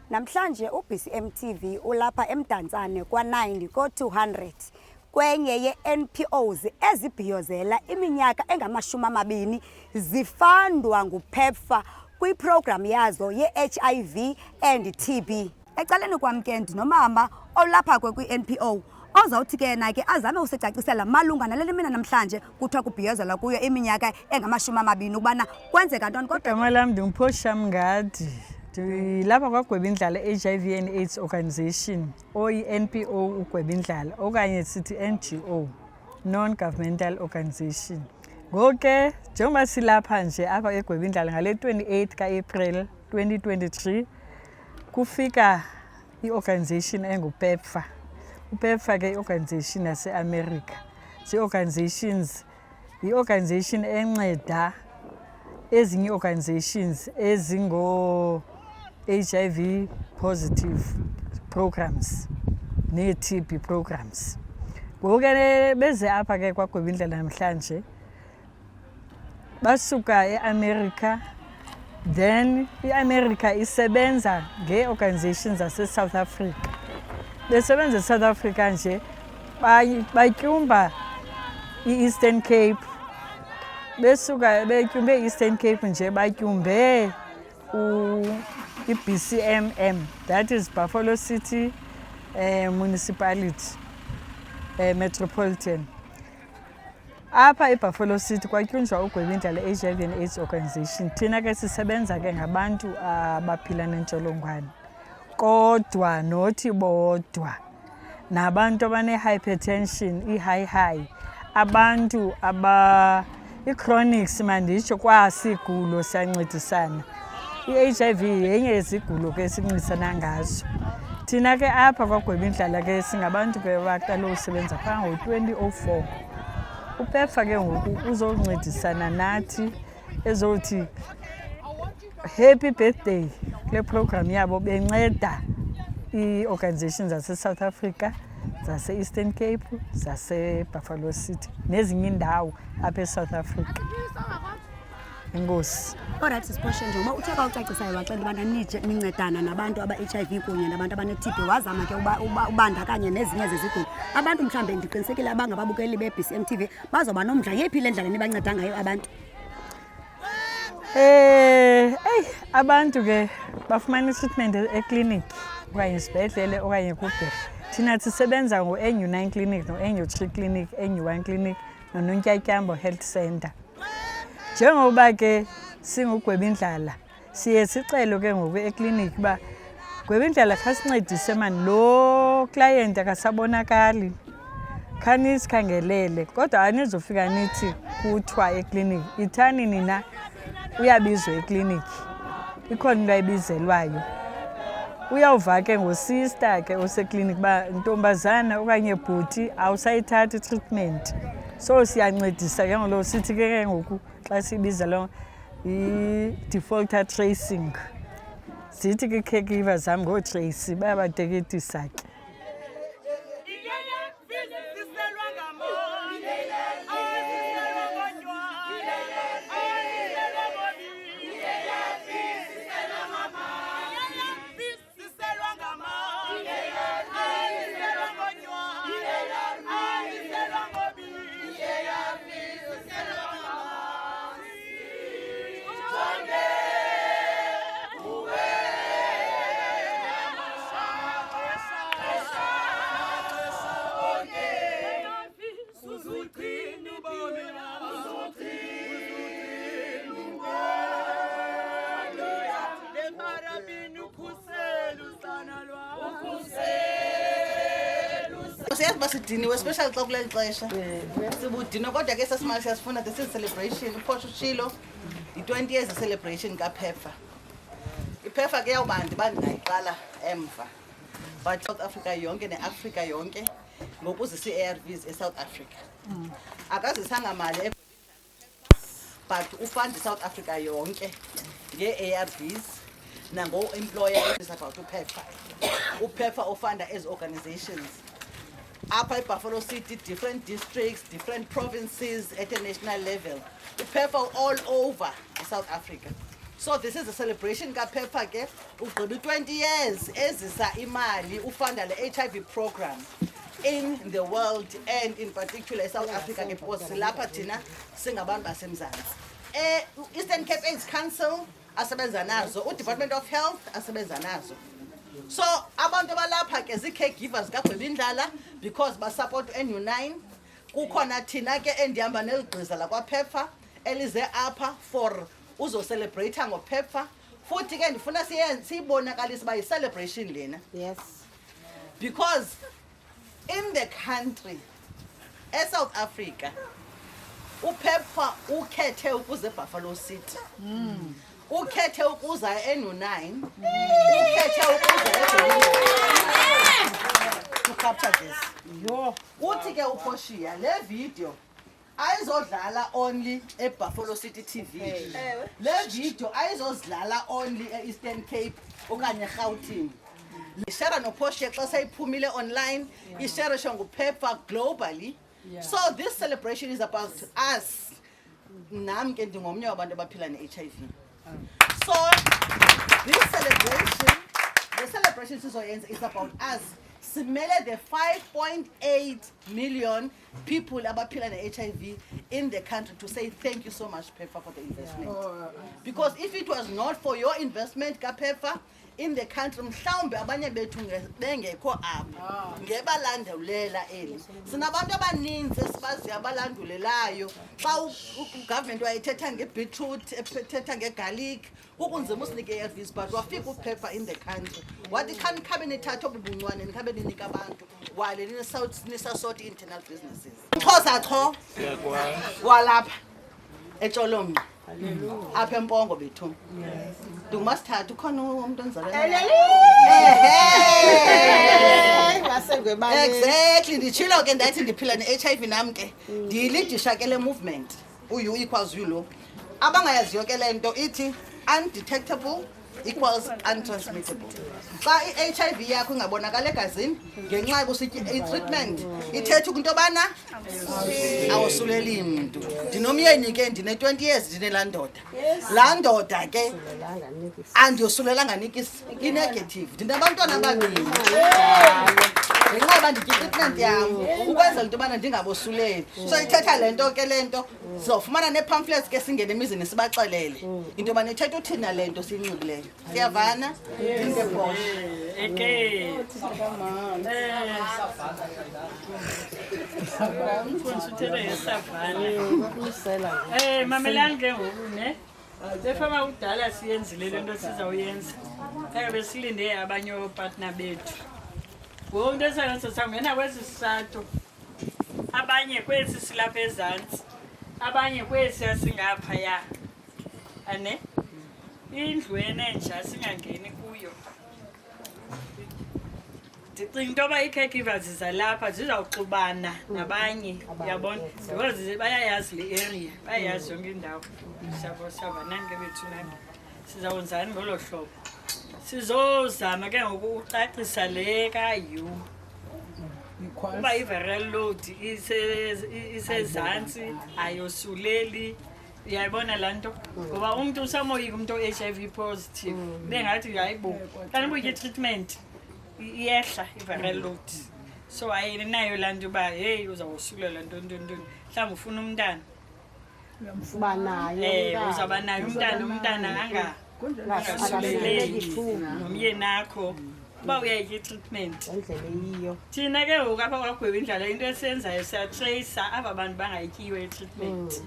Namhlanje BcmTv ulapha Mdantsane kwa-9 ko-200 kwenye ye-NPOs ezibhiyozela iminyaka engama-20 zifandwa nguPEPFAR kwiprogram yazo ye-HIV and TB. Ecaleni kwam ke ndinomama olapha kwi-NPO ozawuthi ke yena ke azame usicacisela malunga naleli mina namhlanje kuthiwa kubhiyozelwa kuyo iminyaka engama-20 ukubana kwenzeka ntoni. Kodwa igama lam ndinguPhosha Mngadi, ndilapha kwaGwebindlala HIV and AIDS Organization oyi-NPO uGwebindlala okanye sithi NGO, Non-Governmental Organization. Ngoku ke njengoba silapha nje apha eGwebindlala ngale 28 ka-April 2023 kufika i-organization enguPEPFAR. UPEPFAR ke i-organization yase-America. I-organization enceda ezinye organizations ezingo-HIV positive programs ne-TB programs. Ngoku ke beze apha ke kwaGwebindlala namhlanje basuka e-America, then i-America isebenza ngee-organizations zase-South Africa. Besebenza e-South Africa nje batyumba i-Eastern Cape, besuka betyumbe i-Eastern Cape nje batyumbe i-BcmM, that is Buffalo City Municipality Metropolitan. Apha eBuffalo City kwatyunjwa uGwebindlala HIV and AIDS Organization. Thina ke sisebenza ke ngabantu abaphila nentsholongwane, kodwa nothi bodwa nabantu abane-hypertension, i-high, abantu i-chronics manditsho kwasigulo siyancedisana. I-HIV yenye yezigulo ke sincedisana ngazo. Thina ke apha kwaGwebindlala ke singabantu ke baqala usebenza phaa ngo-2004. UPEPFAR ke ngoku uzoncedisana nathi ezothi happy birthday kule program yabo benceda ii-organizations zase-South Africa, zase-Eastern Cape, zase-Buffalo City nezinye indawo apha e-South Africa. Inkosi. Alright, sisiphoshe njengoba uthe xa ucacisayo waxela ubana nincedana nabantu aba-HIV kunye nabantu abane-TB, wazama ke ubandakanye nezinye zezigulo. Abantu mhlawumbe ndiqinisekile abangababukeli be-BcmTv bazoba nomdla. Yephi le ndlela nibanceda ngayo abantu? Abantu ke bafumana i-treatment ekliniki okanye esibhedlele okanye kubheka. Thina sisebenza ngo-NU9 Clinic no-NU3 Clinic, NU1 Clinic noNontyatyaambo Health Center. Njengoba ke singuGwebindlala siye sicelo ke ngoku ekliniki uba Gwebindlala khasincedise mani, lo client akasabonakali, khanisikhangelele. Kodwa anizofika nithi kuthiwa ekliniki ithani nina uyabizwa ekliniki, ikhona into ayibizelwayo. Uyawuva ke ngosister ke osekliniki uba ntombazana okanye bhuti awusayithathi treatment. So siyancedisa ke ngolo sithi ke ngoku xa sibiza lo i-defaulter tracing. Zithi ke caregiver zam ngooTracy bayabateketisa ke. Siyazi uba sidiniwe especially xa kuleli xesha sibudinwe, kodwa ke sasimali siyasifuna. This is celebration. Uphosha utshilo yi-20 years celebration kaPEPFAR. IPEPFAR ke yawubandi bandingayiqala emva, but South Africa yonke ne-Afrika yonke ngokuzisa ii-ARVs eSouth Africa. Akazisanga mali but ufanda iSouth Africa yonke ngee-ARVs nango-employer is about uPEPFAR. uPEPFAR ufanda ezi organizations apha eBuffalo City, different districts, different provinces at a national level. uPEPFAR all over South Africa. So this is a celebration kaPEPFAR ke ugqiba 20 years ezisa imali ufunda le HIV program in the world and in particular South Africa ke because silapha thina singabantu basemzantsi. Eastern Cape AIDS Council asebenza nazo, uDepartment of Health asebenza nazo. So abantu abalapha ke zi-caregivers kaGwebindlala because basupport NU9. Kukhona thina ke endihamba neligqiza lakwaPEPFAR elize apha for uzo-celebrate ngoPEPFAR. Futhi ke ndifuna siyibonakalise uba yi-celebration lena. Yes. Because in the country, South Africa, uPEPFAR ukhethe ukuze Buffalo City. Ukhethe ukuza NU9. Ukhethe ukuza to capture this. Uthi ke uPortia le video ayizodlala only eBuffalo City TV. Le video ayizodlala only eEastern Cape okanye eGauteng. Ishare noPortia xa seyiphumile online, ishare nguPEPFAR globally. So this celebration is about us. Nam ke ndingomnye wabantu abaphila ne-HIV. So this celebration, the celebration sizoyenza is about us. Simele the 5.8 million people abaphila ne-HIV in the country to say thank you so much PEPFAR for the investment. Because if it was not for your investment kaPEPFAR in the country, mhlawumbe abanye bethu bengekho apha ngebalandulela eli. Sinabantu abaninzi esibazi abalandulelayo xa ugovernment wayethetha ngebeetroot, ethetha ngegarlic, ukunzima usinike i-ARVs, but wafika uPEPFAR in the country wathi khani khabe nithatha obubuncwane nikhabe ninika abantu wale nisasort internal businesses. Xhosa cho walapha eTsholomi apha eMpongo bethu. Ndumasithatha ukhona umuntu onzalana. Exactly, nditshilo ke ndathi ndiphila ne-HIV nam ke ndiyilidisha ke le movement U equals U lo. Abangayaziyo ke le nto ithi undetectable equals untransmittable. Xa i-HIV yakho ingabonakala egazini ngenxa yokusitya i-treatment ithetha into yobana awosuleli mntu. Ndinomyeni ke ndine-20 years ndinelaa ndoda. Laa ndoda ke andiyosulelanga nikisi i-negative. Ndinabantwana ababini ngenxa yoba nditya i-treatment yam ukwenzela into yobana ndingabosuleli. So ithetha le nto ke le nto sizofumana nee-pamphlets ke singene emizini sibaxelele into yobana ithetha uthina le nto siyinxibileyo. Siyavana? Mamelani ke ngoku ne sefama udala siyenzile le nto sizawuyenza khabe besilinde abanye opartner bethu ngoku into esenza sangena kwesi sisato abanye kwesi silapha ezantsi abanye kwesi asingaphaya ane indlu enenja singangeni kuyo. Ndicinga into yoba ii-caregivers zalapha zizawuxubana nabanye uyabona because bayayazi le area, bayayazi yonke indawo. Savanani ke bethu nange sizawenzani ngolo hlobo. Sizozama ke ngoku ucacisa le kayu uba i-viral load isezantsi ayosuleli. Uyayibona laa nto ngoba umntu usamoyika umntu o-HIV positive bengathi hayibo kanti ubutya i-treatment iyehla i-viral load. So ayinayo laa nto uba heyi uzawusulela ntoni mhlawumbi ufuna umntana uzawuba nayo umntana angasuleleki nomyenakho uba uyayitya i-treatment. Thina ke ngoku apha kwaGwebindlala into esiyenzayo siyatreyisa aba bantu bangayityiyo i-treatment.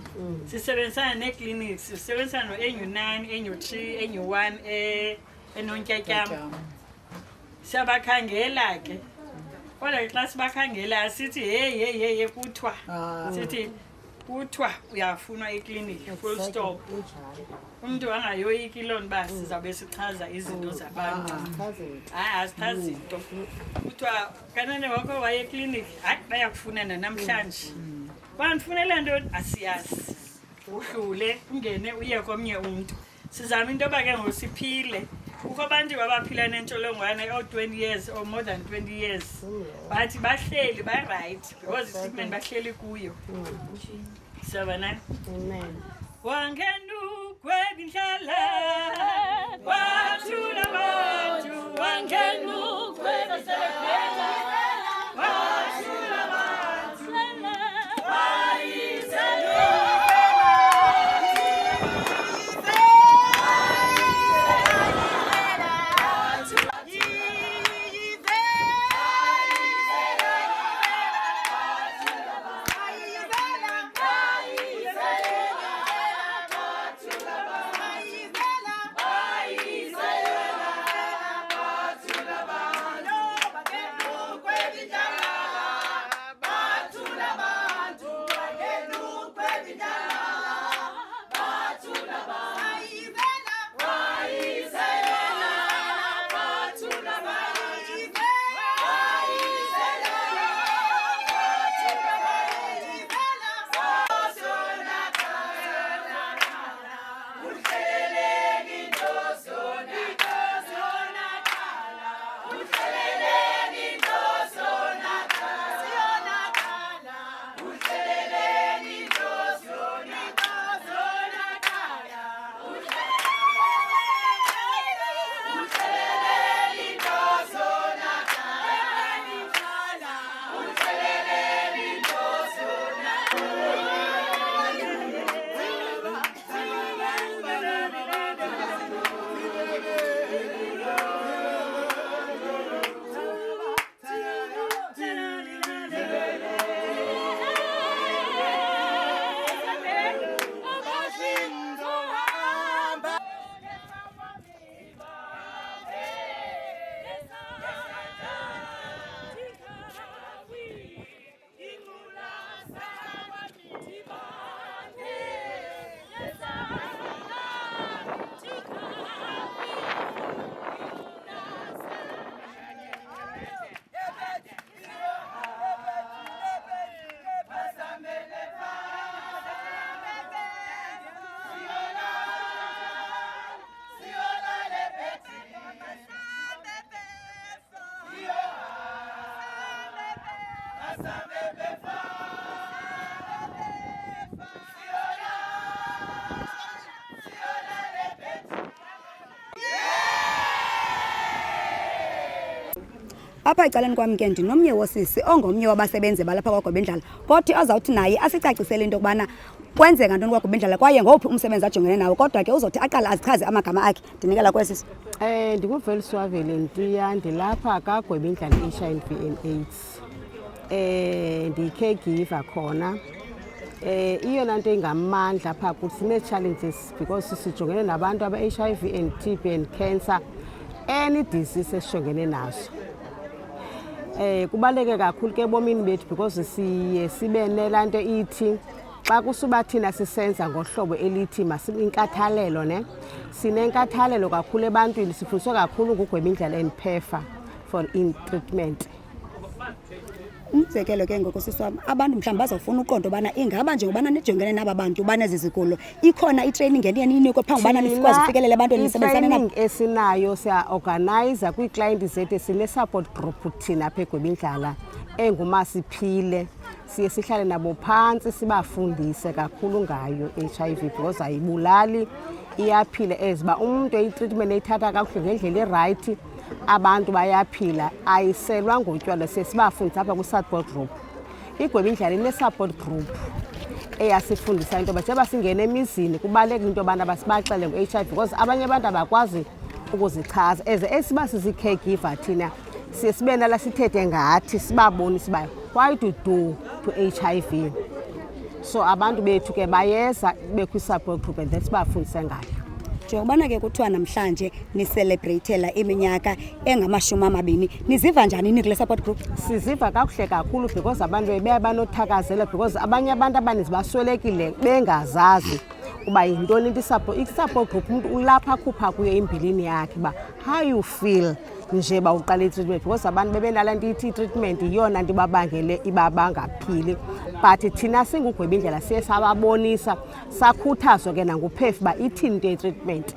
Sisebenzisana nee-clinics, sisebenzisana no-NU9, NU3, NU1 enontyatyamu. Siyabakhangela ke kodwa ke xa sibakhangela asithi hey kuthiwa sithi kuthiwa uyafunwa ekliniki full stop. Umntu angayoyiki loo nto uba sizawube sichaza izinto zabantu. Hayi asichazi zinto kuthiwa kanene wakho waye ekliniki hayi bayakufunana namhlanje bandifunela nto asiyazi udlule ungene uye komnye umntu. Sizama into yoba ke ngosiphile kukho abantu abaphila nentsholongwane o-20 years or more than 20 years but bahleli ba-right because i-treatment bahleli kuyo. Siyabonani? Amen. Gwebindlala, wathula bantu, wangena uGwebindlala, wathula bantu, wayizela. Apha ecaleni kwam ke ndinomnye wosisi ongomnye wabasebenzi balapha kwaGwebindlala kodwa azawuthi naye asicacisele into yokubana kwenzeka ntoni kwaGwebindlala kwaye ngowuphi umsebenzi ajongene nawo, kodwa ke uzothi aqale azichaze amagama akhe. Ndinikela kwesisi. NdinguVeliswavele Ntuya, ndilapha kaGwebindlala HIV and AIDS. Ndi-caregiver khona. Iyona nto ingamandla apha kuthi sine-challenges because sijongene nabantu aba-HIV and TB and cancer, any disease esijongene nazo. Kubaluleke kakhulu ke ebomini bethu because siye sibe nelaa nto ithi xa kusuba thina sisenza ngohlobo elithi inkathalelo ne, sinenkathalelo kakhulu ebantwini, sifundiswe kakhulu nguGwebindlala and PEPFAR for in treatment. Umzekelo ke ngoku sisi wam, abantu mhlawumbi bazawufuna uqonda ubana ingaba njengobana nijongene naba bantu banezi zigulo ikhona itraining ngeniye niyinikwe phambi ubana nisikwazi ufikelela ebantwini nisebenzisane nabo. Itraining esinayo siya-organize kwiiklayenti zethu, sine-support group thina apha eGwebindlala engumasiphile. Siye sihlale nabo phantsi sibafundise kakhulu ngayo HIV because ayibulali, iyaphila. As uba umntu eyitreatment eyithatha kakuhle ngendlela erayithi, abantu bayaphila, ayiselwa ngotywala. Siye sibafundisa apha kwi-support group. iGwebindlala ine-support group eyasifundisa into yoba njengoba singena emizini kubalulekile into yobana basibaxele ngo-HIV because abanye abantu abakwazi ukuzichaza. Esiba sizi-caregiver thina siye sibe nala sithethe ngathi sibabonise uba why to do to HIV. So abantu bethu ke bayeza bekwi-support group and then sibafundise ngayo. Njengobana ke kuthiwa namhlanje niselebreyithela iminyaka engama-20, niziva njani nikule support group? Siziva kakuhle kakhulu because abantu bebe banothakazela because abanye abantu abaninzi baswelekile bengazazi uba yintoni into i-support group. Umntu ulapha akhupha kuyo imbilini yakhe uba how you feel nje ba uqala i-treatment because abantu bebenala nto ithi i-treatment yiyona nto ibabangele ibabangaphili. But thina singuGwebindlala siye sababonisa, sakhuthazwa ke nanguPEF uba ithini into ye-treatment.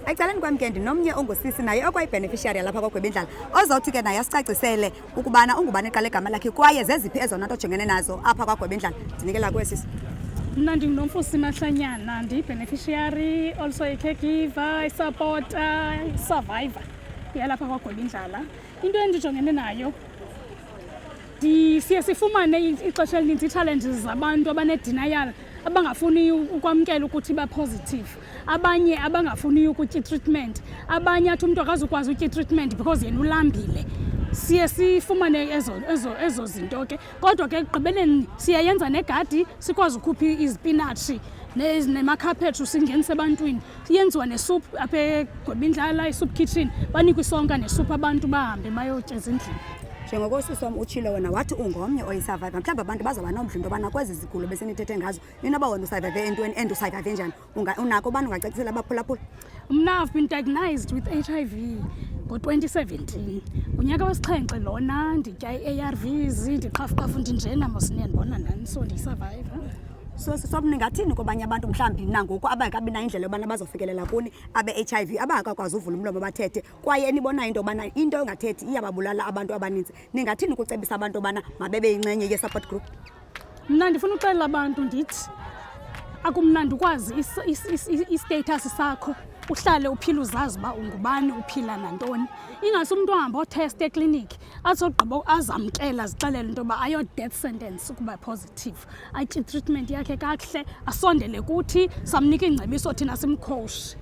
Ecaleni kwam ke ndinomnye ongusisi naye okwayi-beneficiary lapha kwaGwebindlala ozawuthi ke naye asicacisele ukubana ungubani eqala igama lakhe kwaye zeziphi ezona nto ojongene nazo apha kwaGwebindlala. Ndinikela kuwe sisi. Mna ndinguNomfusi Mahlanyana, ndiyi-beneficiary, also a-caregiver, i-supporter, i-survivor yalapha kwaGwebindlala. Into endijongene nayo siye sifumane ixesha elininzi ii-challenges zabantu abanedenial, abangafuni ukwamkela ukuthi ba-positive, abanye abangafuni ukutya i-treatment, abanye athi umntu akazukwazi utya i-treatment because yena ulambile. Siye sifumane ezo zinto ke, kodwa ke ekugqibeleni siyayenza negadi, sikwazi ukhupha izipinatshi nemakhaphetshu singenise ebantwini. Yenziwa nesuphu apha eGwebindlala, isoup kitchen, banikwe isonka nesuphu, abantu bahambe bayotya ezindlini. Njengoko usisi wam utshilo wena wathi ungomnye oyi-survivor, mhlawumbi abantu bazawuba nomdla into yobana kwezi zigulo besenithethe ngazo inoba wena usurvive entweni and usurvive njani, unako ubani ungacacisela abaphulaphula? Mna I've been diagnosed with HIV ngo-2017. Unyaka wesixhenxe lona, nditya i-ARVs, ndiqhafuqhafu ndinjena mosiniyandibona nani, so ndiyisurvive. So ningathini kwabanye abantu mhlawumbi nangoku abangekabi nayo indlela yobana bazofikelela kuni abe-HIV, abangakwazi uvula umlomo bathethe kwaye enibonayo into yobana into engathethi iyababulala abantu abaninzi? Ningathini ukucebisa abantu yobana mabebe yincenye ye-support group? Mna ndifuna uxelela abantu ndithi akumnandi ukwazi i-status sakho, uhlale uphila uzazi uba ungubani, uphila nantoni. Ingase umntu ahambe otheste ekliniki azogqiba azamkela azixelele into yoba ayo-death sentence ukuba positive, atye itreatment yakhe kakuhle, asondele kuthi, samnika ingcebiso thina simkhoshe.